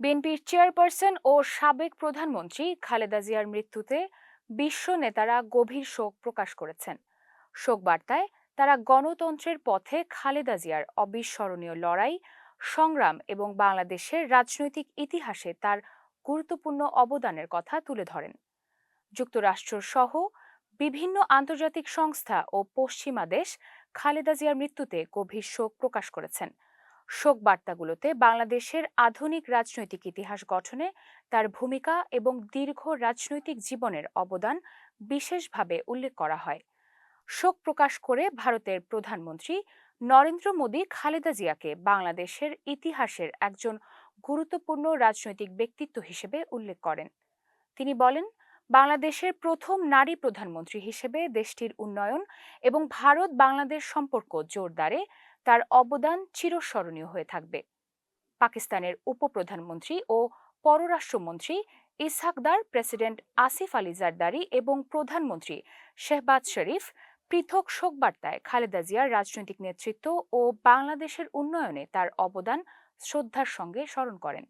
বিএনপির চেয়ারপারসন ও সাবেক প্রধানমন্ত্রী খালেদা জিয়ার মৃত্যুতে বিশ্ব নেতারা গভীর শোক প্রকাশ করেছেন। শোক বার্তায় তারা গণতন্ত্রের পথে খালেদা জিয়ার অবিস্মরণীয় লড়াই, সংগ্রাম এবং বাংলাদেশের রাজনৈতিক ইতিহাসে তার গুরুত্বপূর্ণ অবদানের কথা তুলে ধরেন। যুক্তরাষ্ট্র সহ বিভিন্ন আন্তর্জাতিক সংস্থা ও পশ্চিমা দেশ খালেদা জিয়ার মৃত্যুতে গভীর শোক প্রকাশ করেছেন। শোক বার্তাগুলোতে বাংলাদেশের আধুনিক রাজনৈতিক ইতিহাস গঠনে তার ভূমিকা এবং দীর্ঘ রাজনৈতিক জীবনের অবদান বিশেষভাবে উল্লেখ করা হয়। শোক প্রকাশ করে ভারতের প্রধানমন্ত্রী নরেন্দ্র মোদী খালেদা জিয়াকে বাংলাদেশের ইতিহাসের একজন গুরুত্বপূর্ণ রাজনৈতিক ব্যক্তিত্ব হিসেবে উল্লেখ করেন। তিনি বলেন, বাংলাদেশের প্রথম নারী প্রধানমন্ত্রী হিসেবে দেশটির উন্নয়ন এবং ভারত বাংলাদেশ সম্পর্ক জোরদারে তার অবদান চিরস্মরণীয় হয়ে থাকবে। পাকিস্তানের উপপ্রধানমন্ত্রী ও পররাষ্ট্রমন্ত্রী ইসহাকদার, প্রেসিডেন্ট আসিফ আলী জারদারি এবং প্রধানমন্ত্রী শেহবাজ শরীফ পৃথক শোকবার্তায় খালেদা জিয়ার রাজনৈতিক নেতৃত্ব ও বাংলাদেশের উন্নয়নে তার অবদান শ্রদ্ধার সঙ্গে স্মরণ করেন।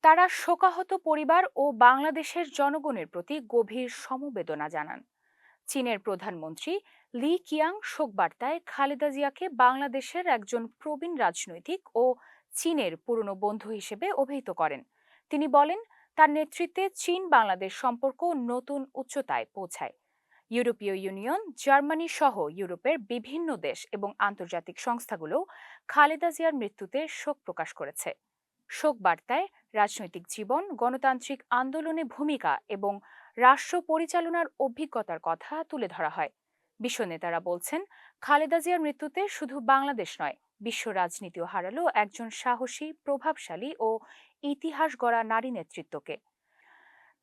তারা শোকাহত পরিবার ও বাংলাদেশের জনগণের প্রতি গভীর সমবেদনা জানান। চীনের প্রধানমন্ত্রী লি কিয়াং শোকবার্তায় খালেদা জিয়াকে বাংলাদেশের একজন প্রবীণ রাজনৈতিক ও চীনের পুরনো বন্ধু হিসেবে অভিহিত করেন। তিনি বলেন, তার নেতৃত্বে চীন বাংলাদেশ সম্পর্ক নতুন উচ্চতায় পৌঁছায়। ইউরোপীয় ইউনিয়ন, জার্মানি সহ ইউরোপের বিভিন্ন দেশ এবং আন্তর্জাতিক সংস্থাগুলো খালেদা জিয়ার মৃত্যুতে শোক প্রকাশ করেছে। শোক বার্তায় রাজনৈতিক জীবন, গণতান্ত্রিক আন্দোলনে ভূমিকা এবং রাষ্ট্র পরিচালনার অভিজ্ঞতার কথা তুলে ধরা হয়। বিশ্ব নেতারা বলছেন, খালেদা জিয়ার মৃত্যুতে শুধু বাংলাদেশ নয়, বিশ্ব রাজনীতিও হারালো একজন সাহসী, প্রভাবশালী ও ইতিহাস গড়া নারী নেতৃত্বকে।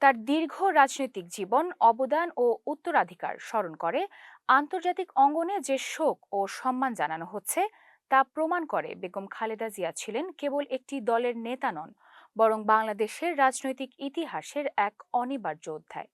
তার দীর্ঘ রাজনৈতিক জীবন, অবদান ও উত্তরাধিকার স্মরণ করে আন্তর্জাতিক অঙ্গনে যে শোক ও সম্মান জানানো হচ্ছে, তা প্রমাণ করে বেগম খালেদা জিয়া ছিলেন কেবল একটি দলের নেতা নন, বরং বাংলাদেশের রাজনৈতিক ইতিহাসের এক অনিবার্য অধ্যায়।